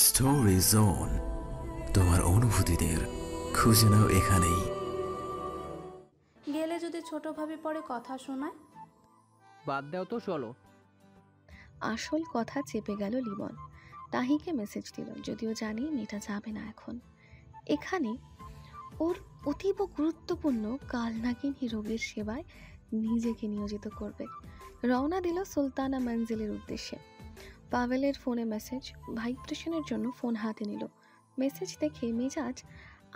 Story zone, তোমার অনুভূতিদের খুঁজে নাও এখানেই। গেলে যদি ছোট ভাবি পরে কথা শোনায়? বাদ দাও তো, চলো। আসল কথা চেপে গেল লিমন। তাহিকে মেসেজ দিল, যদিও জানি মেয়েটা যাবে না এখন। এখানে ওর অতীব গুরুত্বপূর্ণ কালনাগিনী রোগীর সেবায় নিজেকে নিয়োজিত করবে। রওনা দিল সুলতানা মঞ্জিলের উদ্দেশ্যে। পাভেলের ফোনে মেসেজ, ভাইব্রেশনের জন্য ফোন হাতে নিল। মেসেজ দেখে মেজাজ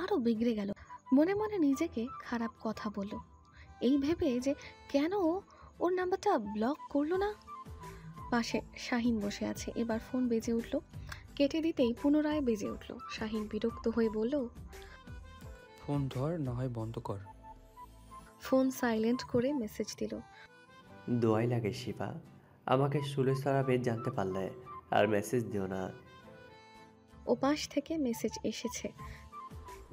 আরও বিগড়ে গেল। মনে মনে নিজেকে খারাপ কথা বলল, এই ভেবে যে কেন ওর নাম্বারটা ব্লক করলো না। পাশে শাহিন বসে আছে। এবার ফোন বেজে উঠল। কেটে দিতেই পুনরায় বেজে উঠল। শাহিন বিরক্ত হয়ে বলল, ফোন ধর, না হয় বন্ধ কর। ফোন সাইলেন্ট করে মেসেজ দিল, দোয়াই লাগে শিবা, আমাকে সুলে সারাবে জানতে পারলে আর মেসেজ দিও না। ওপাশ থেকে মেসেজ এসেছে,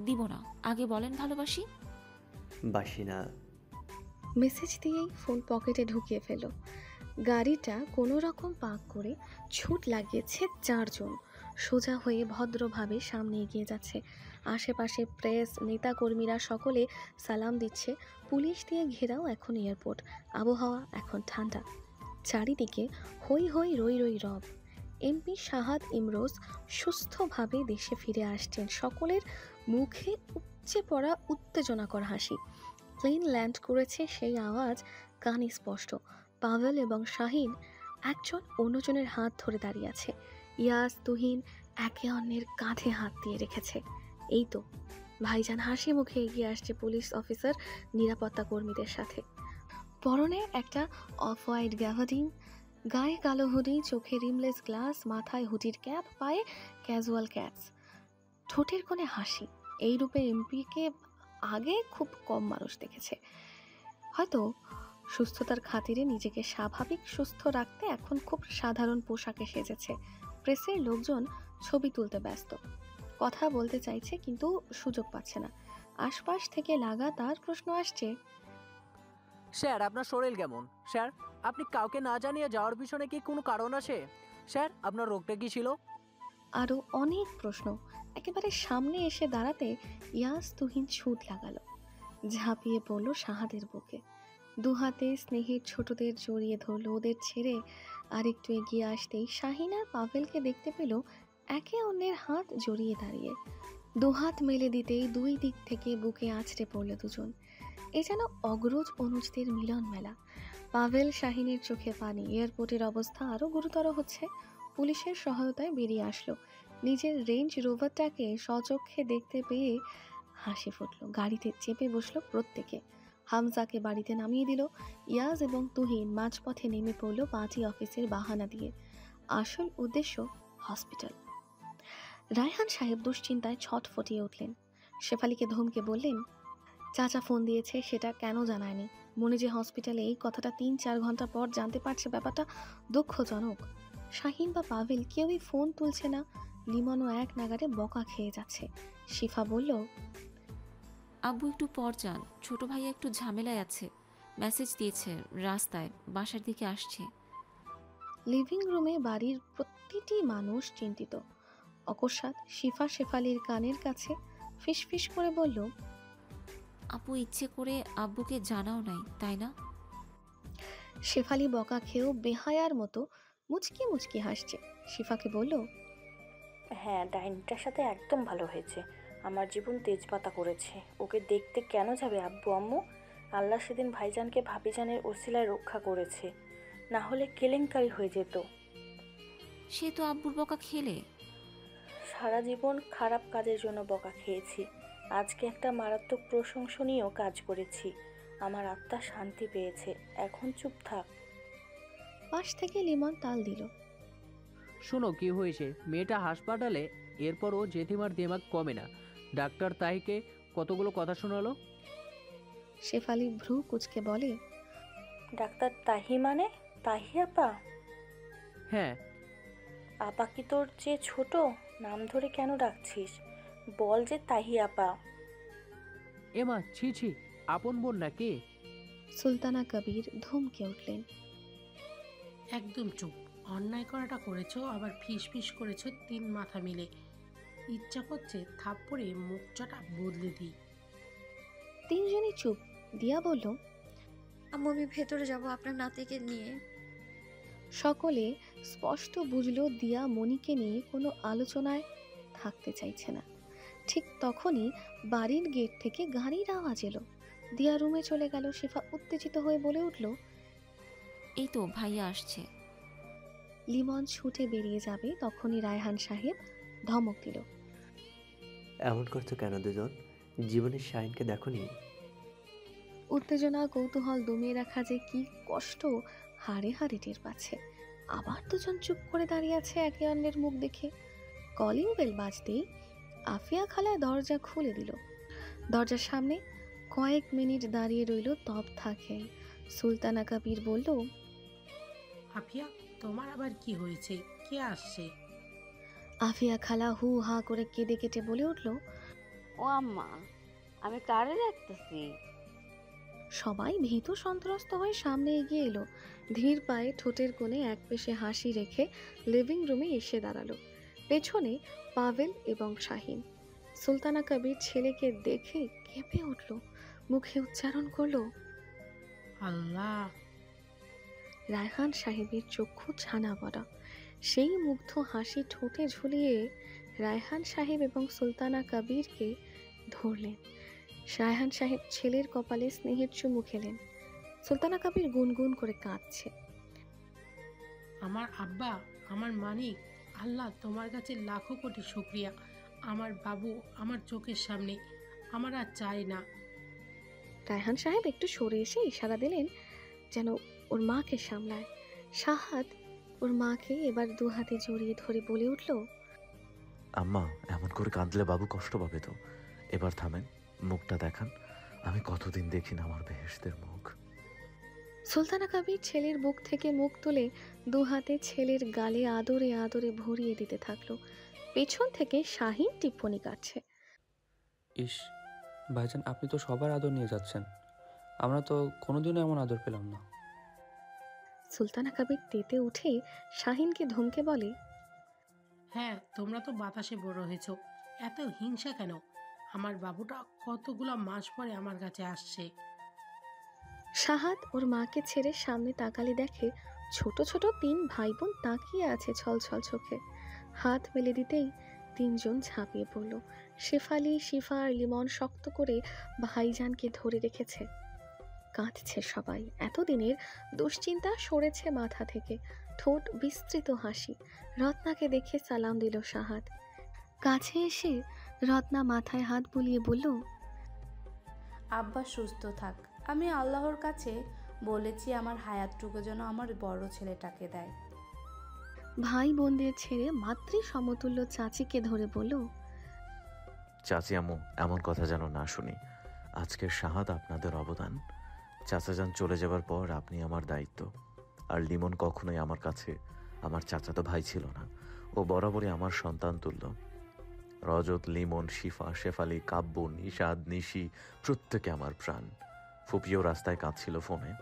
দিব না, আগে বলেন ভালোবাসি। বাসি না। মেসেজ দিয়েই ফোন পকেটে ঢুকিয়ে ফেল। গাড়িটা কোনো রকম পার্ক করে ছুট লাগিয়েছে 4 জন। সোজা হয়ে ভদ্রভাবে সামনে এগিয়ে যাচ্ছে। আশেপাশে প্রেস, নেতাকর্মীরা সকলে সালাম দিচ্ছে। পুলিশ দিয়ে ঘেরাও এখন এয়ারপোর্ট। আবহাওয়া এখন ঠান্ডা। চারিদিকে হই হই রই রই রব। এমপি শাহাদ ইমরোজ সুস্থভাবে দেশে ফিরে আসছেন। সকলের মুখে উপচে পড়া উত্তেজনাকর হাসি। প্লেন ল্যান্ড করেছে, সেই আওয়াজ কানে স্পষ্ট। পাভেল এবং শাহিন একজন অন্যজনের হাত ধরে দাঁড়িয়ে আছে। ইয়াস, তুহিন একে অন্যের কাঁধে হাত দিয়ে রেখেছে। এই তো ভাইজান হাসি মুখে এগিয়ে আসছে পুলিশ অফিসার নিরাপত্তা কর্মীদের সাথে। পরনে একটা অফ হোয়াইট গ্যাভার্ডিন, গায়ে কালো হুডি, চোখে রিমলেস গ্লাস, মাথায় হুডির ক্যাপ, পায়ে ক্যাজুয়াল ক্যাটস, ঠোঁটের কোণে হাসি। এই রূপে এমপিকে আগে খুব কম মানুষ দেখেছে। হয়তো সুস্থতার খাতিরে নিজেকে স্বাভাবিক সুস্থ রাখতে এখন খুব সাধারণ পোশাকে সেজেছে। প্রেসের লোকজন ছবি তুলতে ব্যস্ত, কথা বলতে চাইছে কিন্তু সুযোগ পাচ্ছে না। আশপাশ থেকে লাগাতার প্রশ্ন আসছে, স্যার, আপনার শরীর কেমন? স্যার, আপনি কাউকে না জানিয়ে যাওয়ার পিছনে কি কোনো কারণ আছে? স্যার, আপনার রোগটা কি ছিল? আরও অনেক প্রশ্ন। একেবারে সামনে এসে দাঁড়াতে ইয়াস তুহিন ছুট লাগালো, ঝাঁপিয়ে পড়ল শাহাদের বুকে। দুহাতে স্নেহের ছোটদের জড়িয়ে ধরলো। ওদের ছেড়ে আরেকটু এগিয়ে আসতেই শাহিন আর পাভেলকে দেখতে পেল একে অন্যের হাত জড়িয়ে দাঁড়িয়ে। দুহাত মেলে দিতেই দুই দিক থেকে বুকে আছড়ে পড়ল দুজন। এ যেন অগ্রজ অনুজদের মিলন মেলা। পাভেল শাহিনের চোখে পানি। এয়ারপোর্টের অবস্থা আরও গুরুতর হচ্ছে। পুলিশের সহায়তায় বেরিয়ে আসলো। নিজের রেঞ্জ রোভারটাকে সচক্ষে দেখতে পেয়ে হাসি ফুটল। গাড়িতে চেপে বসলো প্রত্যেকে। হামজাকে বাড়িতে নামিয়ে দিল। ইয়াজ এবং তুহিন মাঝপথে নেমে পড়ল পার্টি অফিসের বাহানা দিয়ে। আসল উদ্দেশ্য হসপিটাল। রায়হান সাহেব দুশ্চিন্তায় ছটফটিয়ে উঠলেন। শেফালিকে ধমকে বললেন, চাচা ফোন দিয়েছে, সেটা কেন জানায়নি? মনে যে হসপিটালে, এই কথাটা 3-4 ঘন্টা পর জানতে পারছে। ব্যাপারটা দুঃখজনক। শাহিন বা পাভেল কেউই ফোন তুলছে না। লিমনও এক নাগারে বকা খেয়ে যাচ্ছে। শিফা বলল, আব্বু একটু পর যান, ছোট ভাই একটু ঝামেলায় আছে, মেসেজ দিয়েছে, রাস্তায় বাসার দিকে আসছে। লিভিং রুমে বাড়ির প্রতিটি মানুষ চিন্তিত। অকস্মাৎ শিফা শেফালির কানের কাছে ফিসফিস করে বলল, আপু ইচ্ছে করে আব্বুকে জানাও নাই, তাই না? শেফালি বকা খেয়েও বেহায়ার মতো মুচকি মুচকি হাসছে। শিফাকে বলল, হ্যাঁ, ডাইনিটার সাথে একদম ভালো হয়েছে। আমার জীবন তেজপাতা করেছে। ওকে দেখতে কেন যাবে আব্বু আম্মু? আল্লাহ সেদিন ভাইজানকে ভাবিজানের ওসিলায় রক্ষা করেছে, না হলে কেলেঙ্কারি হয়ে যেত। সে তো আব্বুর বকা খেলে। সারা জীবন খারাপ কাজের জন্য বকা খেয়েছি, আজকে একটা মারাত্মক প্রশংসনীয় কাজ করেছি। আমার আত্মা শান্তি পেয়েছে। এখন চুপ থাক। পাশ থেকে লিমন তাল দিল, শোনো, কি হয়েছে? মেয়েটা হাসপাতালে, এরপরও জেঠিমার দিমাগ কমে না। ডাক্তার তাহিকে কতগুলো কথা শোনালো। শেফালি ভ্রু কুচকে বলে, ডাক্তার তাহি মানে? তাহি আপা? হ্যাঁ। আপা কি তোর চেয়ে ছোট? নাম ধরে কেন ডাকছিস? বল যে তাহি আপা। এমা, ছি ছি, আপন বোন নাকি? সুলতানা কবির ধমকে উঠলেন, একদম চুপ, অন্যায় করাটা করেছো, আবার ফিস ফিস করেছো 3 মাথা মিলে। ইচ্ছা করছে থাপ্পড়ে মুখটা বদলে দিই। তিনজনই চুপ। দিয়া বলল, আম্মু আমি ভেতরে যাব আপনার নাতিকে নিয়ে। সকলে স্পষ্ট বুঝলো দিয়া মনিকে নিয়ে কোনো আলোচনায় থাকতে চাইছে না। ঠিক তখনই বাড়ির গেট থেকে গাড়ির আওয়াজ এলো। দিয়া রুমে চলে গেল। শিফা উত্তেজিত হয়ে বলে উঠল, এই তো ভাইয়া আসছে। লিমন ছুটে বেরিয়ে যাবে তখনই রায়হান সাহেব ধমক দিল, এমন করছো কেন দুজন? জীবনের শাইনকে দেখোনি? উত্তেজনা কৌতূহল দমিয়ে রাখা যে কি কষ্ট হাড়ে হাড়ে টের পাচ্ছে। আবার দুজন চুপ করে দাঁড়িয়ে আছে একে অন্যের মুখ দেখে। কলিং বেল বাজতেই আফিয়া খালা দরজা খুলে দিল। দরজার সামনে কয়েক মিনিট দাঁড়িয়ে রইল তপ খেয়ে। সুলতানা কাবির বলল, আফিয়া, তোমার আবার কি হয়েছে? কে আসছে? আফিয়া খালা হু হা করে কেঁদে কেটে বলে উঠল, ও আম্মা, আমি কারে দেখতেছি? সবাই ভীত সন্ত্রস্ত হয়ে সামনে এগিয়ে এলো। ধীর পায়ে ঠোঁটের কোণে এক পেশে হাসি রেখে লিভিং রুমে এসে দাঁড়ালো। পেছনে পাভেল এবং শাহিন। সুলতানা কবির ছেলেকে দেখে কেঁপে উঠল, মুখে উচ্চারণ করলো, আল্লাহ। রায়হান সাহেবের চক্ষু ছানা বড়া। সেই মুগ্ধ হাসি ঠোঁটে ঝুলিয়ে রায়হান সাহেব এবং সুলতানা কবিরকে ধরলেন। রায়হান সাহেব ছেলের কপালে স্নেহের চুমু খেলেন। সুলতানা কবির গুনগুন করে কাঁদছে, আমার আব্বা, আমার মানিক, আল্লাহ তোমার কাছে লাখো কোটি শুক্রিয়া। আমার বাবু আমার চোখের সামনে, আমার আর চাই না। রায়হান সাহেব একটু সরে এসে ইশারা দিলেন যেন ওর মাকে সামলায়। শাহাদ ওর মাকে এবার দু হাতে জড়িয়ে ধরে বলে উঠল, আম্মা, এমন করে কাঁদলে বাবু কষ্ট পাবে তো। এবার থামেন, মুখটা দেখান। আমি কতদিন দেখি না আমার বেহেশতের মুখ। সুলতানা কবির ছেলের বুক থেকে মুখ তুলে দু হাতে ছেলের গালে আদরে আদরে ভরিয়ে দিতে থাকলো। পেছন থেকে শাহিন টিপ্পনি কাটছে, ইস ভাইজান, আপনি তো সবার আদর নিয়ে যাচ্ছেন, আমরা তো কোনোদিনও এমন আদর পেলাম না। সুলতানা কবির তেতে উঠে শাহিনকে ধমকে বলে, হ্যাঁ, তোমরা তো বাতাসে বড় হয়েছো, এত হিংসা কেন? আমার বাবুটা কতগুলো মাস পরে আমার কাছে আসছে। শাহাদ ওর মাকে ছেড়ে সামনে তাকালে দেখে ছোট ছোট 3 ভাই বোন তাকিয়ে আছে ছলছল চোখে। হাত মেলে দিতেই তিনজন ঝাঁপিয়ে পড়ল। শেফালি, শিফা আর লিমন শক্ত করে ভাইজানকে ধরে রেখেছে। কাঁদছে সবাই। এতদিনের দুশ্চিন্তা সরেছে মাথা থেকে। ঠোঁট বিস্তৃত হাসি। রত্নাকে দেখে সালাম দিল শাহাদ। কাছে এসে রত্না মাথায় হাত বুলিয়ে বলল, আব্বা সুস্থ থাক। আমি আল্লাহর কাছে বলেছি আমার হায়াতটুকু যেন আমার বড় ছেলেটাকে দেয়। ভাই বোনদের ছেড়ে মাতৃ সমতুল্য চাচিকে ধরে বলল, চাচি আম্মু, এমন কথা যেন না শুনি। আজকের শাহাদ আপনাদের অবদান। চাচাজান চলে যাবার পর আপনি আমার দায়িত্ব। আর লিমন কখনোই আমার কাছে আমার চাচাতো ভাই ছিল না, ও বরাবরই আমার সন্তান তুল্য। রজত, লিমন, শিফা, শেফালি, কাব্য, নিষাদ, নিশি প্রত্যেকে আমার প্রাণ। ফুপিও রাস্তায় কাঁদছিল ফোনে।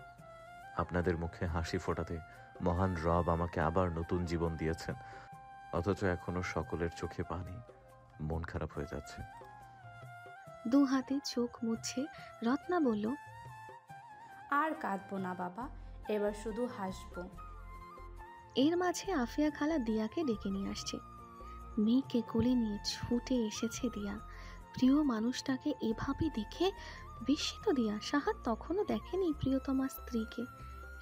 আপনাদের মুখে হাসি ফোটাতে মহান রব আমাকে আবার নতুন জীবন দিয়েছেন, অথচ এখনো সকলের চোখে পানি। মন খারাপ হয়ে যাচ্ছে। দু হাতে চোখ মুছে রত্না বলল, আর কাঁদবো না বাবা, এবার শুধু হাসবো। এর মাঝে আফিয়া খালা দিয়াকে ডেকে নিয়ে আসছে। মেয়েকে কোলে নিয়ে ছুটে এসেছে দিয়া। প্রিয় মানুষটাকে এভাবে দেখে বিস্মিত দিয়া। শাহাদ তখনও দেখেনি প্রিয়তমা স্ত্রীকে।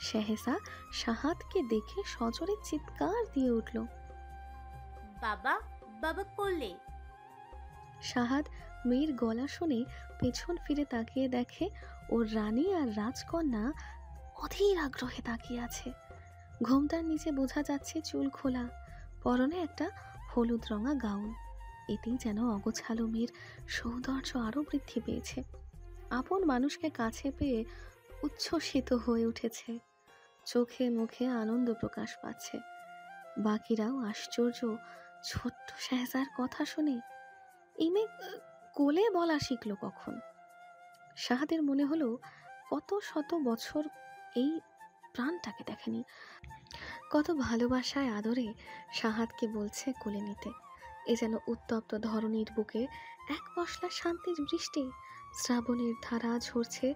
শেহেসা শাহাদকে দেখে সজোরে চিৎকার দিয়ে উঠল, বাবা, বাবা কোলে। শাহাদ মেয়ের গলা শুনে পেছন ফিরে তাকিয়ে দেখে ওর রানী আর রাজকন্যা অধীর আগ্রহে তাকিয়ে আছে। ঘোমটার নিচে বোঝা যাচ্ছে চুল খোলা, পরনে একটা হলুদ রঙা গাউন। এতেই যেন অগোছালো মেয়ের সৌন্দর্য আরও বৃদ্ধি পেয়েছে। আপন মানুষকে কাছে পেয়ে উচ্ছ্বসিত হয়ে উঠেছে। চোখে মুখে আনন্দ প্রকাশ পাচ্ছে। বাকিরাও আশ্চর্য, ছোট্ট শেহজার কথা শুনে এই মেয়ে কোলে বলা শিখলো কখন। শাহাদের মনে হলো কত শত বছর এই প্রাণটাকে দেখেনি। কত ভালোবাসায় আদরে সাহাদকে বলছে কোলে নিতে। এ যেন উত্তপ্ত ধরণীর বুকে এক পশলা শান্তির বৃষ্টি। শ্রাবণের ধারা ঝরছে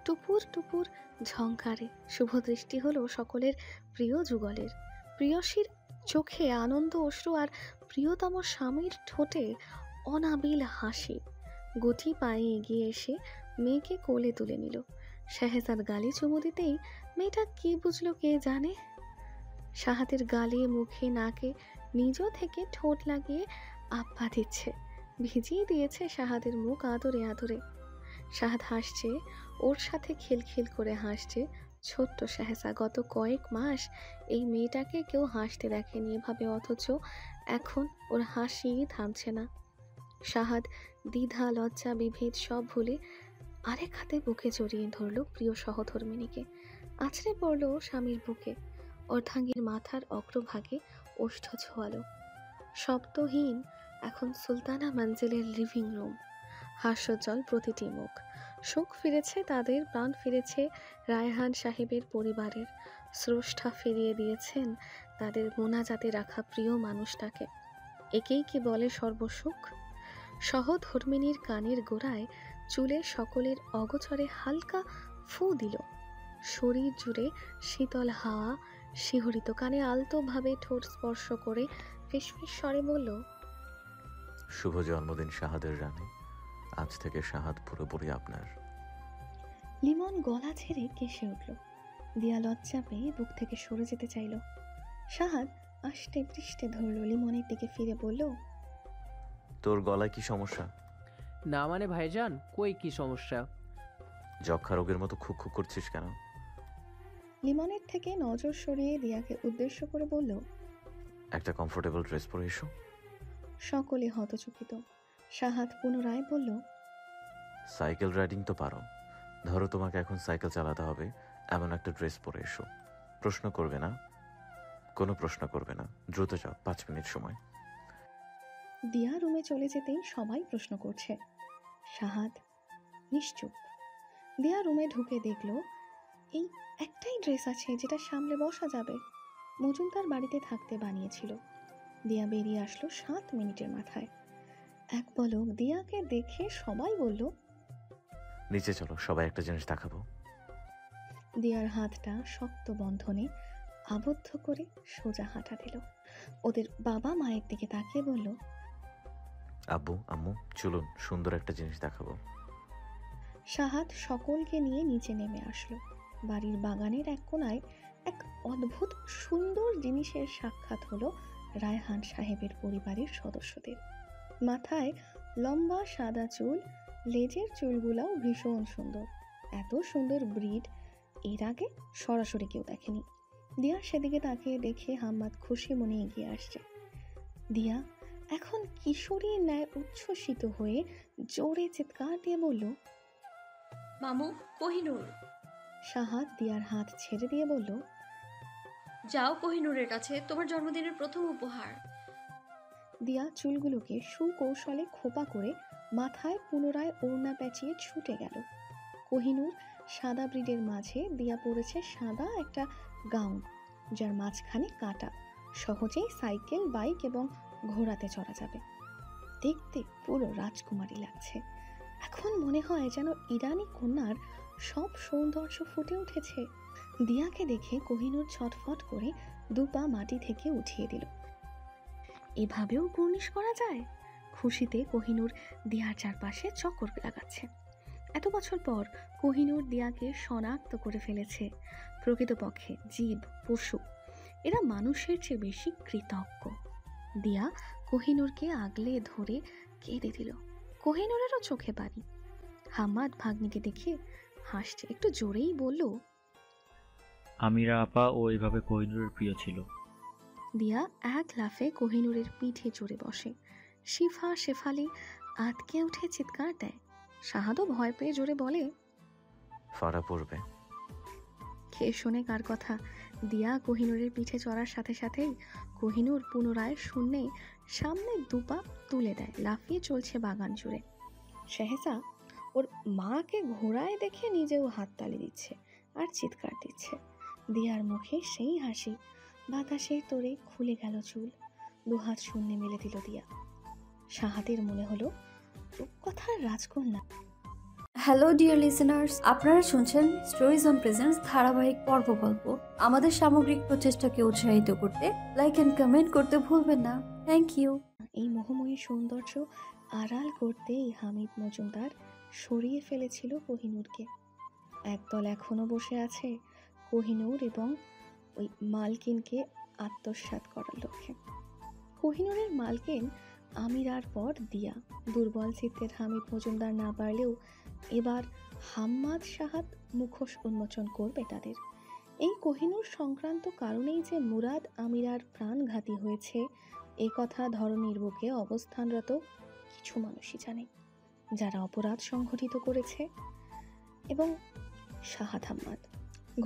টুপুর টুপুর ঝংকারে। শুভ দৃষ্টি হলো সকলের প্রিয় যুগলের। প্রিয়সীর চোখে আনন্দ অশ্রু আর প্রিয়তম স্বামীর ঠোঁটে অনাবিল হাসি। গুটি পায়ে এগিয়ে এসে মেয়েকে কোলে তুলে নিল। শাহেজাদ গালে চুমু দিতেই মেয়েটা কি বুঝলো কে জানে। সাহাদের গালে মুখে নাকে নিজ থেকে ঠোঁট লাগিয়ে আপ্পা দিচ্ছে। ভিজিয়ে দিয়েছে সাহাদের মুখ আদরে আদরে। সাহাদ হাসছে, ওর সাথে খিলখিল করে হাসছে ছোট্ট শাহেজা। গত কয়েক মাস এই মেয়েটাকে কেউ হাসতে দেখেনি এভাবে, অথচ এখন ওর হাসি থামছে না। সাহাদ দ্বিধা লজ্জা বিভেদ সব ভুলে আরেক হাতে বুকে জড়িয়ে ধরল প্রিয় সহধর্মিণীকে। আছড়ে পড়ল স্বামীর বুকে। অর্ধাঙ্গীর মাথার অগ্রভাগে ওষ্ঠ ছোয়ালো। শব্দহীন এখন সুলতানা মঞ্জিলের লিভিং রুম। হাস্যজ্জ্বল প্রতিটি মুখ। সুখ ফিরেছে তাদের, প্রাণ ফিরেছে রায়হান সাহেবের পরিবারের। স্রষ্টা ফিরিয়ে দিয়েছেন তাদের মোনাজাতে রাখা প্রিয় মানুষটাকে। একেই কি বলে সর্বসুখ? সহধর্মিণীর কানের গোড়ায় চুলে সকলের অগোচরে হালকা ফু দিল। শরীর জুড়ে শীতল হাওয়া শিহরিত। কানে আলতোভাবে ঠোঁট স্পর্শ করে ফিসফিস স্বরে বলল, শুভ জন্মদিন শাহাদের রানী। আজ থেকে শাহাদ পুরোপুরি আপনার। লিমন গলা ছেড়ে কেসে উঠল। দিয়া লজ্জা পেয়ে বুক থেকে সরে যেতে চাইল। শাহাদ আষ্টে পৃষ্ঠে ধরল লিমনের দিকে ফিরে বলল, তোর গলায় কি সমস্যা? না মানে ভাইজান, কই কি সমস্যা? যক্ষা রোগের মতো খুক খুক করছিস কেন? লিমনের থেকে নজর সরিয়ে দিয়াকে উদ্দেশ্য করে বলল, একটা কমফোর্টেবল ড্রেস পরে এসো। সকলে হতচকিত। শাহাদ পুনরায় বলল, সাইকেল রাইডিং তো পারো, ধরো তোমাকে এখন সাইকেল চালাতে হবে, এমন একটা ড্রেস পরে এসো। প্রশ্ন করবে না, কোনো প্রশ্ন করবে না। দ্রুত যাও, 5 মিনিট সময়। দিয়া রুমে চলে যেতেই সবাই প্রশ্ন করছে। শাহাদ নিশ্চুপ। দিয়া রুমে ঢুকে দেখল এই একটাই ড্রেস আছে যেটা সামলে বসা যাবে। মজুমদার বাড়িতে থাকতে বানিয়েছিল। দিয়া বেরিয়ে আসলো 7 মিনিটের মাথায়। এক পলক দিয়াকে দেখে সবাই বলল, নিচে চলো, সবাই একটা জিনিস দেখাবো। দিয়ার হাতটা শক্ত বন্ধনে আবদ্ধ করে সোজা হাঁটা দিল। ওদের বাবা মায়ের দিকে তাকিয়ে বলল, আব্বু আম্মু চলুন, সুন্দর একটা জিনিস দেখাবো। শাহাদ সকলকে নিয়ে নিচে নেমে আসলো। বাড়ির বাগানের এক কোনায় এক অদ্ভুত সুন্দর জিনিসের সাক্ষাৎ হলো রায়হান সাহেবের পরিবারের সদস্যদের। মাথায় লম্বা সাদা চুল, লেজের চুলগুলাও ভীষণ সুন্দর। এত সুন্দর ব্রিড এর আগে সরাসরি কেউ দেখেনি। দিয়া সেদিকে তাকিয়ে দেখে হাম্মাদ খুশি মনে এগিয়ে আসছে। দিয়া এখন কিশোরীর ন্যায় উচ্ছ্বসিত হয়ে জোরে চিৎকার দিয়ে বলল, মামু, কোহিনূর। শাহাদ দিয়ার হাত ছেড়ে দিয়ে বলল, যাও কোহিনূরের কাছে, তোমার জন্মদিনের প্রথম উপহার। দিয়া চুলগুলোকে সুকৌশলে খোপা করে মাথায় পুনরায় ওড়না পেঁচিয়ে ছুটে গেল। কোহিনূর সাদা ব্রিডের মাঝে, দিয়া পরেছে সাদা একটা গাউন যার মাঝখানে কাটা। সহজেই সাইকেল, বাইক এবং ঘোড়াতে চড়া যাবে। দেখতে পুরো রাজকুমারী লাগছে। এখন মনে হয় যেন ইরানি কন্যার সব সৌন্দর্য ফুটে উঠেছে। দিয়াকে দেখে কোহিনূর ছটফট করে 2 পা মাটি থেকে উঠিয়ে দিল। এভাবেও কুর্নিশ করা যায়? খুশিতে কোহিনূর দিয়ার চারপাশে চক্কর লাগাচ্ছে। এত বছর পর কোহিনূর দিয়াকে শনাক্ত করে ফেলেছে। প্রকৃতপক্ষে জীব, পশু, এরা মানুষের চেয়ে বেশি কৃতজ্ঞ। দিয়া কোহিনূরকে আগলে ধরে কেঁদে দিল। কোহিনূরেরও চোখে পানি। হাম্মাদ ভাগ্নিকে দেখে হাসছে, একটু জোরেই বলল, আমিরা আপা ও এইভাবে কোহিনূরের প্রিয় ছিল। দিয়া এক লাফে কোহিনূরের পিঠে চড়ে বসে। শিফা শেফালি আটকে উঠে চিৎকার দেয়। শাহাদও ভয় পেয়ে জোরে বলে, ফাড়া পড়বে। খেয়ে শোনে কার কথা। দিয়া কোহিনূরের পিঠে চড়ার সাথে সাথেই কোহিনূর পুনরায় শূন্যে সামনে 2 পা তুলে দেয়। লাফিয়ে চলছে বাগান জুড়ে। শাহেজা ওর মাকে ঘোড়ায় দেখে নিজেও হাততালি দিচ্ছে আর চিৎকার দিচ্ছে। দিয়ার মুখে সেই হাসি, বাতাসের তোড়ে খুলে গেল চুল। দুহাত শূন্যে মেলে দিল দিয়া। শাহাদের মনে হলো রূপকথার রাজকন্যা। হ্যালো ডিয়ার লিসেনার্স, আপনারা শুনছেন স্টোরিজ অন প্রেজেন্স ধারাবাহিক পর্ব গল্প। আমাদের সামগ্রিক প্রচেষ্টাকে উৎসাহিত করতে লাইক অ্যান্ড কমেন্ট করতে ভুলবেন না। Thank you. এই মোহময়ী সৌন্দর্য আড়াল করতেই হামিদ মজুমদার সরিয়ে ফেলেছিল কোহিনূরকে। একদল এখনো বসে আছে কোহিনূর এবং ওই মালকিনকে আত্মসাৎ করার লক্ষ্যে। কোহিনূরের মালকিন আমিরার পর দিয়া। দুর্বল চিত্তের হামিদ মজুমদার না পারলেও এবার হাম্মাদ সাহাদ মুখোশ উন্মোচন করবে তাদের। এই কোহিনূর সংক্রান্ত কারণেই যে মুরাদ আমিরার প্রাণঘাতী হয়েছে এ কথা ধরনীর বুকে অবস্থানরত কিছু মানুষই জানে, যারা অপরাধ সংঘটিত করেছে। এবং সাহাদ হাম্মাদ।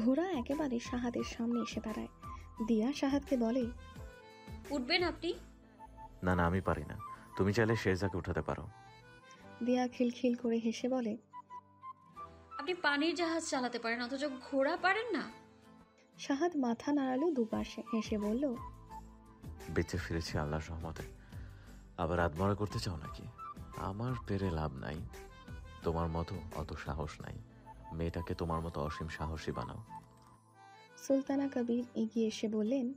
ঘোড়া একেবারে সাহাদের সামনে এসে দাঁড়ায়। দিয়া সাহাদকে বলে, উঠবেন আপনি? না না, আমি পারি না। তুমি চাইলে শেরজাকে উঠাতে পারো। দিয়া খিলখিল করে হেসে বলে, আপনি পানির জাহাজ চালাতে পারেন অথচ ঘোড়া পারেন না? সাহাদ মাথা নাড়ালো দুপাশে, হেসে বলল, বেঁচে ফিরেছি আল্লাহর রহমতে। আবার আদমরা করতে চাও নাকি? আমার পেরে লাভ নাই। তোমার মতো অত সাহস নাই। মেয়েটাকে তোমার মতো অসীম সাহসী বানাও। সুলতানা কবির এগিয়ে এসে বললেন,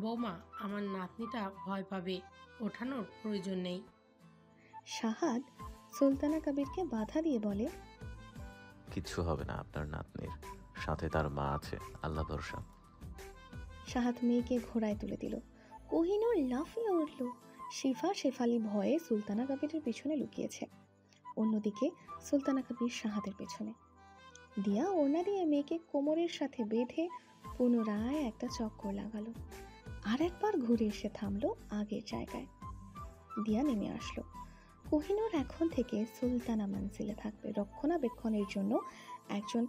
বৌমা, আমার নাতনিটা ভয় পাবে, ওঠানোর প্রয়োজন নেই। সাহাদ সুলতানা কবিরকে বাধা দিয়ে বলে, কিচ্ছু হবে না আপনার নাতনির, সাথে তার মা আছে, আল্লাহ ভরসা। সাহাদ মেয়েকে ঘোড়ায় তুলে দিল। কোহিনূর লাফিয়ে উঠল। শিফা শেফালি ভয়ে সুলতানা কবিরের পিছনে লুকিয়েছে। অন্যদিকে সুলতানা কবির সাহাদের পেছনে। দিয়া ওড়না দিয়ে মেয়েকে কোমরের সাথে বেঁধে পুনরায় একটা চক্কর লাগালো। আর একবার ঘুরে এসে থামলো আগের জায়গায়। দিয়া নেমে আসলো। কোহিনূর এখন থেকে সুলতানা মানসিলে থাকবে। রক্ষণাবেক্ষণের জন্য একজন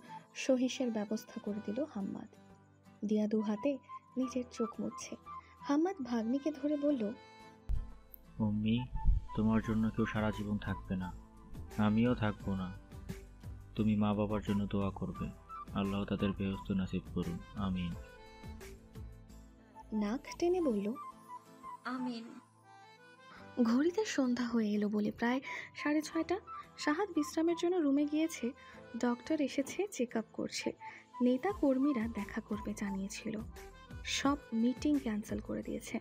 সহিসের ব্যবস্থা করে দিল হাম্মাদ। দিয়া দু হাতে নিজের চোখ মুছছে। হাম্মাদ ভাগ্নিকে ধরে বলল, মম্মি, তোমার জন্য কেউ সারা জীবন থাকবে না, আমিও থাকবো না। তুমি মা বাবার জন্য দোয়া করবে, আল্লাহ তাদের বেহেশত নসিব করুন, আমিন। নাক টেনে বলল, আমিন। ঘড়িতে সন্ধ্যা হয়ে এলো বলে প্রায় 6:30। সাহাদ বিশ্রামের জন্য রুমে গিয়েছে। ডক্টর এসেছে, চেক আপ করছে। নেতা কর্মীরা দেখা করবে জানিয়েছিল, সব মিটিং ক্যান্সেল করে দিয়েছে।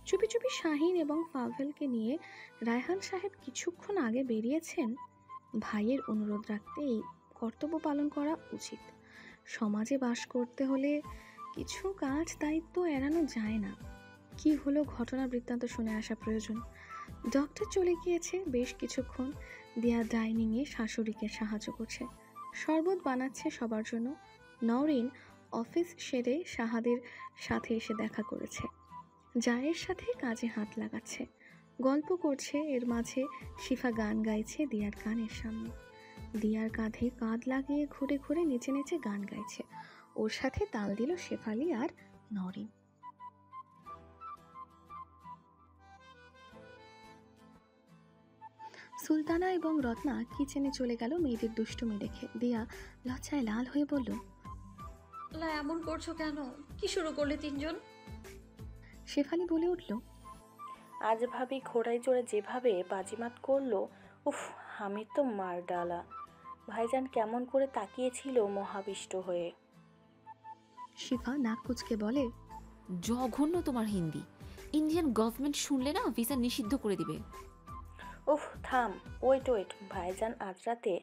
চুপি চুপি শাহিন এবং ফাভেলকে নিয়ে রায়হান সাহেব কিছুক্ষণ আগে বেরিয়েছেন। ভাইয়ের অনুরোধ রাখতে এই কর্তব্য পালন করা উচিত। সমাজে বাস করতে হলে কিছু কাজ দায়িত্ব এড়ানো যায় না। কি হলো ঘটনা বৃত্তান্ত শুনে আসা প্রয়োজন। ডক্টর চলে গিয়েছে বেশ কিছুক্ষণ। দিয়া ডাইনিংয়ে শাশুড়িকে সাহায্য করছে, শরবত বানাচ্ছে সবার জন্য। নওরিন অফিস সেরে সাহাদের সাথে এসে দেখা করেছে। জায়ের সাথে কাজে হাত লাগাচ্ছে, গল্প করছে। এর মাঝে শিফা গান গাইছে দিয়ার কানের সামনে। দিয়ার কাঁধে কাঁধ লাগিয়ে ঘুরে ঘুরে নেচে নেচে গান গাইছে। ওর সাথে তাল দিল শেফালি আর নওরিন। সুলতানা এবং রত্না কিচেনে চলে গেল মেয়েদের দুষ্টুমি দেখে। দিয়া লজ্জায় লাল হয়ে বলল, এমন করছো কেন? কি শুরু করলে তিনজন? শেফালি বলে উঠল, আজ ভাবি ঘোড়ায় চড়ে যেভাবে বাজিমাত করলো, উফ, আমি তো মার ডালা। ভাইজান কেমন করে তাকিয়েছিল মহাবিষ্ট হয়ে। শিফা নাক কুচকে বলে, জঘন্য তোমার হিন্দি। ইন্ডিয়ান গভর্নমেন্ট শুনলে না ভিসা নিষিদ্ধ করে দিবে। উফ, থাম, ওয়েট। ভাইজান আজ রাতে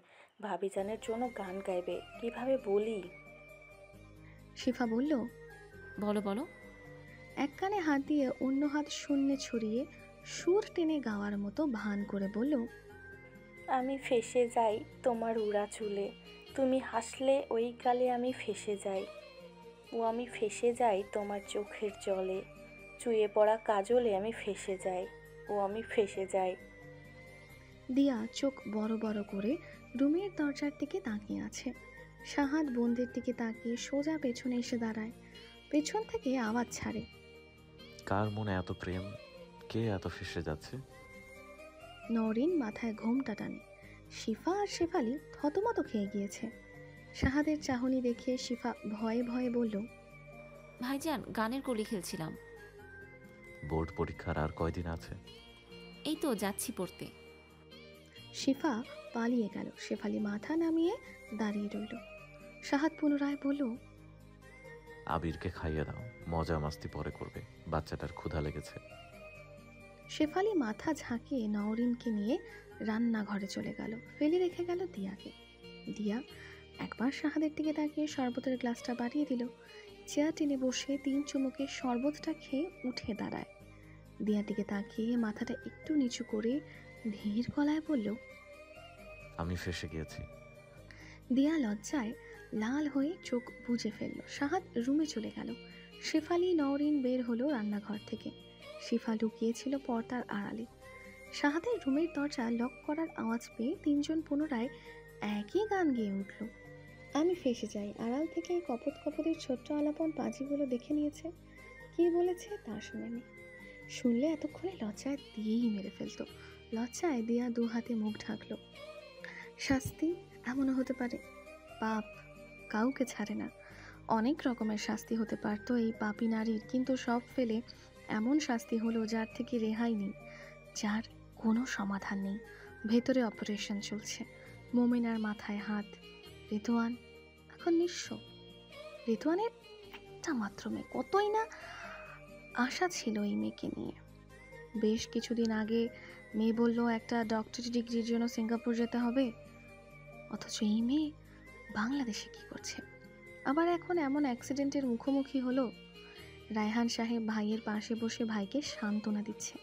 ভাবিজানের জন্য গান গাইবে, কিভাবে বলি? শিফা বলল, বলো বলো। এক কানে হাত দিয়ে অন্য হাত শূন্যে ছড়িয়ে সুর টেনে গাওয়ার মতো ভান করে বলল, আমি ফেসে যাই তোমার উড়া চুলে, তুমি হাসলে ওই কালে আমি ফেসে যাই। ও আমি ফেসে যাই তোমার চোখের জলে, চুয়ে পড়া কাজলে আমি ফেসে যাই। ও আমি ফেসে যাই। দিয়া চোখ বড় বড় করে রুমের দরজার দিকে তাকিয়ে আছে। সাহাদ বোনদের দিকে তাকিয়ে সোজা পেছনে এসে দাঁড়ায়। পেছন থেকে আওয়াজ ছাড়ে, কার মনে এত প্রেম? কে এত ফেসে যাচ্ছে? নওরিন মাথায় ঘোমটা টানে। শিফা আর শেফালি থতমত খেয়ে গিয়েছে। সাহাদের চাহনি দেখে শিফা ভয়ে ভয়ে বলল, ভাইজান গানের কলি খেলছিলাম। বোর্ড পরীক্ষার আর কয়দিন আছে? এই তো যাচ্ছি পড়তে। শিফা পালিয়ে গেল। শেফালি মাথা নামিয়ে দাঁড়িয়ে রইল। সাহাদ পুনরায় বলল, আবিরকে খাইয়ে দাও, মজা মাস্তি পরে করবে, বাচ্চাটার ক্ষুধা লেগেছে। শেফালি মাথা ঝাঁকিয়ে নওরিনকে নিয়ে রান্নাঘরে চলে গেল, ফেলে রেখে গেল দিয়াকে। দিয়া একবার সাহাদের দিকে তাকিয়ে শরবতের গ্লাসটা বাড়িয়ে দিল। চেয়ার টেনে বসে 3 চুমুকে শরবতটা খেয়ে উঠে দাঁড়ায়। দিয়ার দিকে তাকিয়ে মাথাটা একটু নিচু করে ধীর গলায় বলল, আমি ফেসে গিয়েছি। দিয়া লজ্জায় লাল হয়ে চোখ বুজে ফেলল। সাহাদ রুমে চলে গেল। শেফালি নওরিন বের হলো রান্নাঘর থেকে। শিফা লুকিয়েছিল পর্দার আড়ালে। সাহাদের রুমের দরজা লক করার আওয়াজ পেয়ে 3 জন পুনরায় একই গান গেয়ে উঠল। আমি ফেসে যাই। আড়াল থেকে এই কপত কপতের ছোট্ট আলাপন পাজিগুলো দেখে নিয়েছে। কি বলেছে তা শুনেনি। শুনলে এতক্ষণে লজ্জায় দিয়েই মেরে ফেলতো। লজ্জায় দিয়া 2 হাতে মুখ ঢাকলো। শাস্তি এমনও হতে পারে। পাপ কাউকে ছাড়ে না। অনেক রকমের শাস্তি হতে পারতো এই পাপী নারীর, কিন্তু সব ফেলে এমন শাস্তি হলো যার থেকে রেহাই নেই, যার কোনো সমাধান নেই। ভেতরে অপারেশন চলছে। মোমেনার মাথায় হাত। রিতুয়ান এখন নিঃস্ব। রিতুয়ানের একটা মাত্র মেয়ে, কতই না আশা ছিল এই মেয়েকে নিয়ে। বেশ কিছুদিন আগে মেয়ে বলল একটা ডক্টরি ডিগ্রির জন্য সিঙ্গাপুর যেতে হবে, অথচ এই মেয়ে বাংলাদেশে কি করছে? আবার এখন এমন অ্যাক্সিডেন্টের মুখোমুখি হলো। রায়হান সাহেব ভাইয়ের পাশে বসে ভাইকে সান্ত্বনা দিচ্ছে।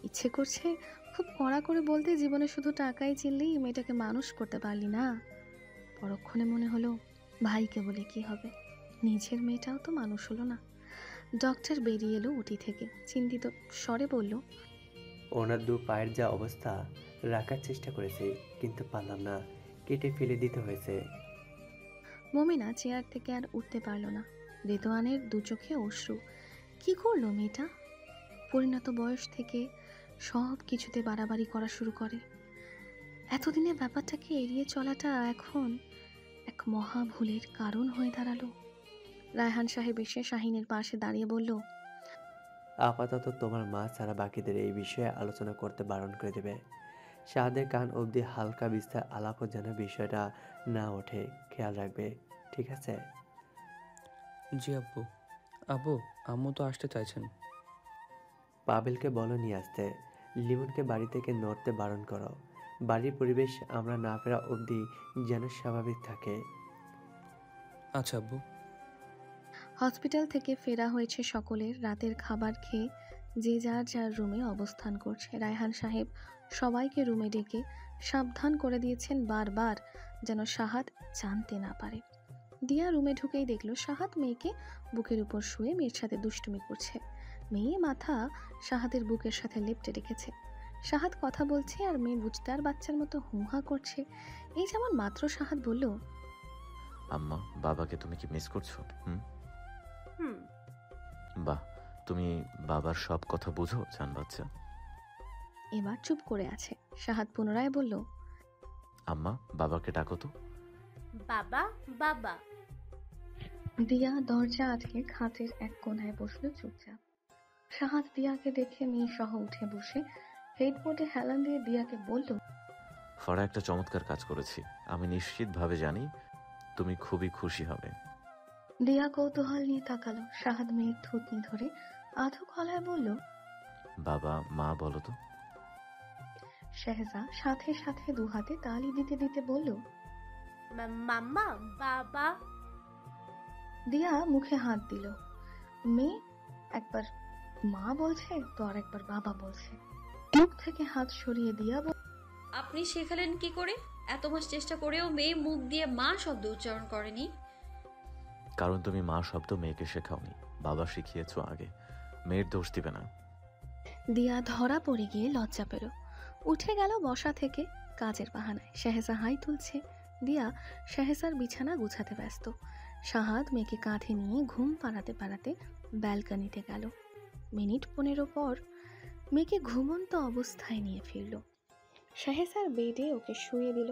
ইচ্ছে করছে খুব কড়া করে বলতে, জীবনে শুধু টাকাই চিনলেই মেয়েটাকে মানুষ করতে পারলি না। পরক্ষণে মনে হলো, ভাইকে বলে কি হবে, নিজের মেয়েটাও তো মানুষ হলো না। ডক্টর বেরিয়ে এলো উটি থেকে, চিন্তিত স্বরে বলল, ওনার 2 পায়ের যা অবস্থা, রাখার চেষ্টা করেছি কিন্তু পারলাম না, কেটে ফেলে দিতে হয়েছে। মোমেনা চেয়ার থেকে আর উঠতে পারল না। রেদোয়ানের 2 চোখে অশ্রু। কি করলো মেয়েটা? পরিণত বয়স থেকে সব কিছুতে বাড়াবাড়ি করা শুরু করে। এতদিনের ব্যাপারটাকে এড়িয়ে চলাটা এখন এক মহা ভুলের কারণ হয়ে দাঁড়ালো। রায়হান সাহেব এসে শাহিনের পাশে দাঁড়িয়ে বলল, আপাতত তোমার মা ছাড়া বাকিদের এই বিষয়ে আলোচনা করতে বারণ করে দেবে। শাহাদের কান অবধি হালকা বিস্তার আলাপও যেন বিষয়টা না ওঠে, খেয়াল রাখবে, ঠিক আছে? জি আব্বু। আব্বু, আম্মু তো আসতে চাইছেন। পাবেলকে বলো নিয়ে আসতে। লিমনকে বাড়ি থেকে নড়তে বারণ করো। বাড়ির পরিবেশ আমরা না ফেরা অবধি যেন স্বাভাবিক থাকে। আচ্ছা আব্বু। হসপিটাল থেকে ফেরা হয়েছে সকলের। রাতের খাবার খেয়ে যে যার যার রুমে অবস্থান করছে। রায়হান সাহেব সবাইকে রুমে ডেকে সাবধান করে দিয়েছেন বারবার, যেন সাহাদ জানতে না পারে। দিয়া রুমে ঢুকেই দেখলো সাহাদ মেয়েকে বুকের উপর শুয়ে মেয়ের সাথে দুষ্টুমি করছে। মেয়ে মাথা সাহাদের বুকের সাথে লেপ্টে রেখেছে। সাহাদ কথা বলছে আর মেয়ে বুঝদার বাচ্চার মতো হুহা করছে। এই যেমন মাত্র সাহাদ বলল, আম্মা, বাবাকে তুমি কি মিস করছো? বাহ, তুমি বাবার সব কথা বুঝো জান বাচ্চা। এবার চুপ করে আছে। সাহাদ পুনরায় বলল, আম্মা, বাবাকে ডাকো তো। বাবা বাবা। দিয়া দরজা আটকে খাটের এক কোণায় বসলো চুপচাপ। সাহাদ দিয়াকে দেখে মেয়ে সহ উঠে বসে হেডবোর্ডে হেলান দিয়ে দিয়াকে বলল, ফরা একটা চমৎকার কাজ করেছি। আমি নিশ্চিতভাবে জানি তুমি খুবই খুশি হবে। দিয়া কৌতূহল নিয়ে তাকালো। সাহাদ মেয়ের থুতনি ধরে আধো গলায় বলল, বাবা মা বলো তো। শেহজা সাথে সাথে 2 হাতে তালি দিতে দিতে বলল, মাম্মা বাবা। দিয়া মুখে হাত দিল। মেয়ে একবার মা বলছে তো আর একবার বাবা বলছে। মুখ থেকে হাত সরিয়ে দিয়া আপনি শেখালেন কি করে? এত মাস চেষ্টা করেও মেয়ে মুখ দিয়ে মা শব্দ উচ্চারণ করেনি। কারণ তুমি মা শব্দ মেয়েকে শেখাওনি, বাবা শিখিয়েছো আগে। মেয়ের দোষ দিবে না। দিয়া ধরা পড়ে গিয়ে লজ্জা পেল। উঠে গেল বসা থেকে কাজের বাহানায়। শেহজা হাই তুলছে। দিয়া শেহজার বিছানা গুছাতে ব্যস্ত। সাহাদ মেয়েকে কাঁধে নিয়ে ঘুম পাড়াতে পাড়াতে ব্যালকনিতে গেল। মিনিট 15 পর মেয়েকে ঘুমন্ত অবস্থায় নিয়ে ফিরল। শেহজার বেডে ওকে শুয়ে দিল।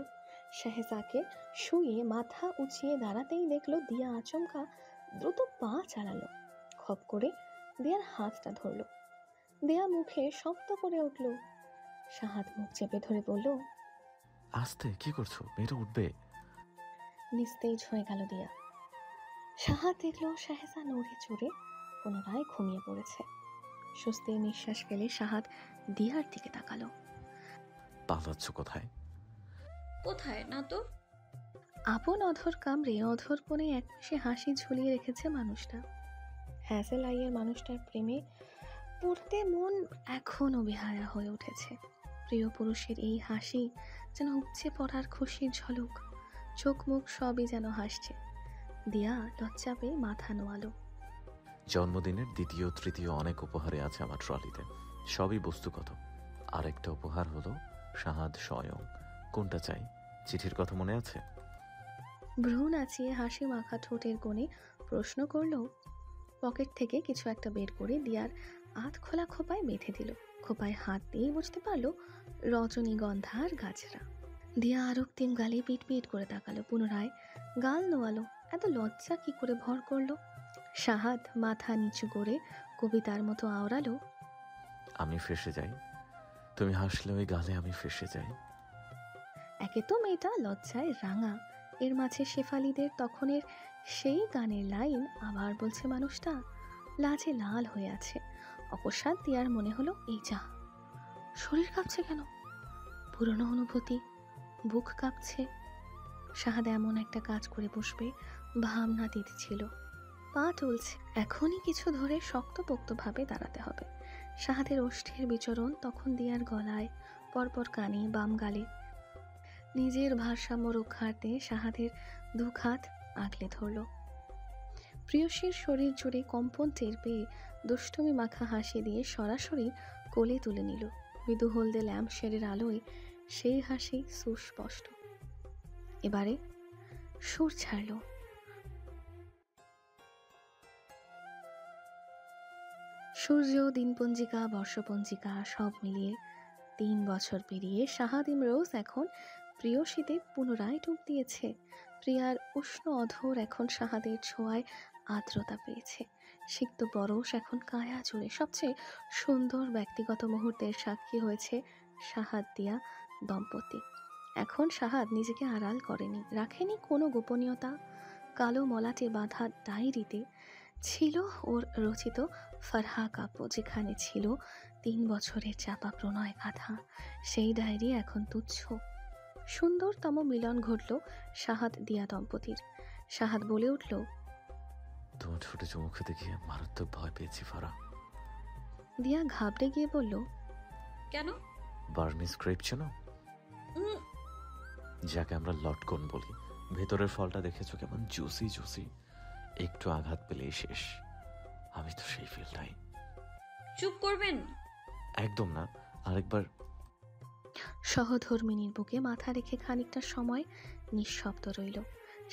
শেহজাকে শুয়ে মাথা উঁচিয়ে দাঁড়াতেই দেখলো দিয়া আচমকা দ্রুত পা চালালো। খপ করে দিয়ার হাতটা ধরল। দেয়া মুখে শব্দ করে উঠল। শাহাদ মুখ চেপে ধরে বলল, আস্তে, কি করছো? মেয়েটা উঠবে। নিস্তেজ হয়ে গেল দিয়া। শাহাদ দেখল শাহেজা নড়ে চড়ে পুনরায় ঘুমিয়ে পড়েছে। স্বস্তির নিঃশ্বাস ফেলে শাহাদ দিয়ার দিকে তাকালো। পালাচ্ছ কোথায়? কোথায় না তো। আপন অধর কামড়ে অধর কোণে এক পাশে হাসি ঝুলিয়ে রেখেছে মানুষটা। হ্যাসেল আইয়ের মানুষটার প্রেমে পড়তে মন এখনও বেহায়া হয়ে উঠেছে। প্রিয় পুরুষের এই হাসি যেন উপচে পড়ার খুশির ঝলক। চোখ মুখ সবই যেন হাসছে। দিয়া লজ্জা পেয়ে মাথা নোয়ালো। জন্মদিনের দ্বিতীয় তৃতীয় অনেক উপহারে আছে আমার ট্রলিতে, সবই বস্তুগত। আরেকটা উপহার হলো শাহাদ স্বয়ং। কোনটা চাই? চিঠির কথা মনে আছে? ভ্রু নাচিয়ে হাসি মাখা ঠোঁটের কোণে প্রশ্ন করলো। পকেট থেকে কিছু একটা বের করে দিয়ার আধ খোলা খোপায় বেঁধে দিল। খোপায় হাত দিয়ে বুঝতে পারলো রজনীগন্ধার গাছরা। দিয়া আরক্তিম গালে পিট পিট করে তাকালো। পুনরায় গাল নোয়ালো। এত লজ্জা কি করে ভর করলো? শাহাদ মাথা নিচু করে কবিতার মতো আওড়ালো, আমি ফেসে যাই, তুমি হাসলে ওই গালে আমি ফেসে যাই। একে তো মেয়েটা লজ্জায় রাঙা, এর মাঝে শেফালিদের তখনের সেই গানের লাইন আবার বলছে মানুষটা। লাজে লাল হয়ে আছে। অকস্মাৎ দিয়ার মনে হলো, এই যা, শরীর কাঁপছে কেন? পুরনো অনুভূতি, বুক কাঁপছে। শাহাদ এমন একটা কাজ করে বসবে ভাবনাতীত ছিল। পা টলছে। এখনই কিছু ধরে শক্তপোক্তভাবে দাঁড়াতে হবে। শাহাদের ওষ্ঠের বিচরণ তখন দিয়ার গলায়, পরপর কানে, বাম গালে। নিজের ভারসাম্য রক্ষার্থে শাহাদের দুই হাত আগলে ধরল। প্রিয়সীর শরীর জুড়ে কম্পন টের পেয়ে দুষ্টুমি মাখা হাসি দিয়ে সরাসরি কোলে তুলে নিল। মৃদু হলদে ল্যাম্প শেডের আলোয় সেই হাসি সুস্পষ্ট। এবারে সুর ছাড়ল। সূর্য, দিনপঞ্জিকা, বর্ষপঞ্জিকা সব মিলিয়ে 3 বছর পেরিয়ে শাহাদ ইমরোজ এখন প্রিয়সীতে পুনরায় ডুব দিয়েছে। প্রিয়ার উষ্ণ অধর এখন শাহাদের ছোঁয়ায় আর্দ্রতা পেয়েছে। সিক্ত বরস এখন কায়া জুড়ে। সবচেয়ে সুন্দর ব্যক্তিগত মুহূর্তের সাক্ষী হয়েছে শাহাদ দিয়া দম্পতি। এখন শাহাদ নিজেকে আড়াল করেনি, রাখেনি কোনো গোপনীয়তা। কালো মলাটে বাঁধা ডায়েরিতে ছিল ওর রচিত ফারহা কাব্য, যেখানে ছিল 3 বছরের চাপা প্রণয় গাথা। সেই ডায়েরি এখন তুচ্ছ। সুন্দরতম মিলন ঘটল শাহাদ দিয়া দম্পতির। শাহাদ বলে উঠল, তোমার ছোট চুমু খেতে গিয়ে মারাত্মক ভয় পেয়েছি ফারা। দিয়া ঘাবড়ে গিয়ে বলল, কেন? বার্মিজ গ্রেপ চেনো? যাকে আমরা লটকন বলি। ভেতরের ফলটা দেখেছো কেমন জুসি জুসি, একটু আঘাত পেলেই শেষ। আমি তো সেই ফিলটাই। চুপ করবেন? একদম না, আরেকবার। সহধর্মিনীর বুকে মাথা রেখে খানিকটা সময় নিঃশব্দ রইল।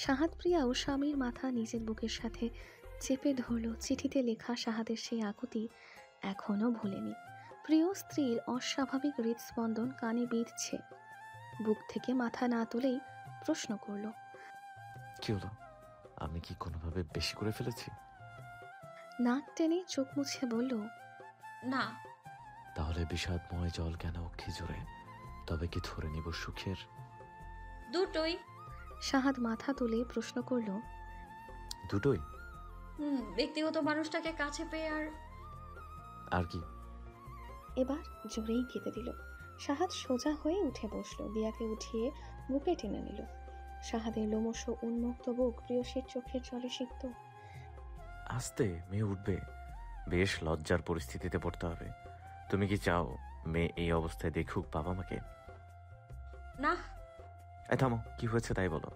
শাহাদ প্রিয়া ও স্বামীর মাথা নিজের বুকের সাথে চেপে ধরল। চিঠিতে লেখা শাহাদের সেই আকুতি এখনো ভুলেনি। প্রিয় স্ত্রীর অস্বাভাবিক হৃদস্পন্দন কানে বিঁধছে। বুক থেকে মাথা না তুলেই প্রশ্ন করল, কি হলো? আমি কি কোনোভাবে বেশি করে ফেলেছি? নাক টেনে চোখ মুছে বলল, না। তাহলে বিষাদময় জল কেন খিজুরে? তবে কি ধরে নিব সুখের? দুটোই। শাহাদ মাথা তুলে প্রশ্ন করল, দুটোই? ব্যক্তিগত মানুষটাকে কাছে পেয়ে আর কি? এবার জোরেই কেঁদে দিল। শাহাদ সোজা হয়ে উঠে বসল। দিয়াকে উঠিয়ে বুকে টেনে নিল। শাহাদের লোমশ উন্মুক্ত বুক প্রিয়সীর চোখের জলে সিক্ত। আস্তে, মেয়ে উঠবে। বেশ লজ্জার পরিস্থিতিতে পড়তে হবে। তুমি কি চাও মেয়ে এই অবস্থায় দেখুক বাবা মাকে? না। থামো, কি হয়েছে তাই বলো।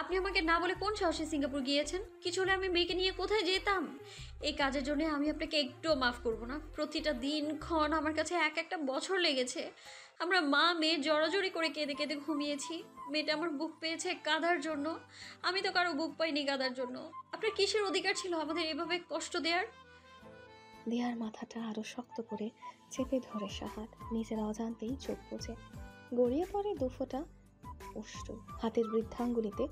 আপনি আমাকে না বলে কোন সাহসে সিঙ্গাপুর গিয়েছেন? কিছু হলে আমি মেয়েকে নিয়ে কোথায় যেতাম? এই কাজের জন্য আমি আপনাকে একটুও মাফ করব না। প্রতিটা দিন ক্ষণ আমার কাছে এক একটা বছর লেগেছে। আমরা মা মেয়ে জড়াজড়ি করে কেঁদে কেঁদে ঘুমিয়েছি। মেয়েটা আমার বুক পেয়েছে কাঁদার জন্য। আমি তো কারো বুক পাইনি কাঁদার জন্য। আপনার কিসের অধিকার ছিল আমাদের এভাবে কষ্ট দেওয়ার? দিয়ার মাথাটা আরো শক্ত করে চেপে ধরে শাহাদ নিজের অজান্তেই চোখ বুজে গড়িয়ে পড়ে দুফোঁটা অশ্রু। হাতের বৃদ্ধাঙ্গুলিতে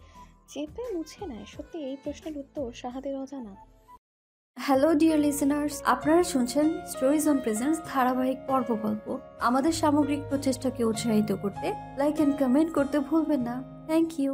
চেপে মুছে নেয়। সত্যি এই প্রশ্নের উত্তর শাহাদের অজানা। হ্যালো ডিয়ার লিসেনার্স, আপনারা শুনছেন স্টোরিজ অন প্রেজেন্স ধারাবাহিক পর্ব গল্প। আমাদের সামগ্রিক প্রচেষ্টাকে উৎসাহিত করতে লাইক অ্যান্ড কমেন্ট করতে ভুলবেন না। Thank you.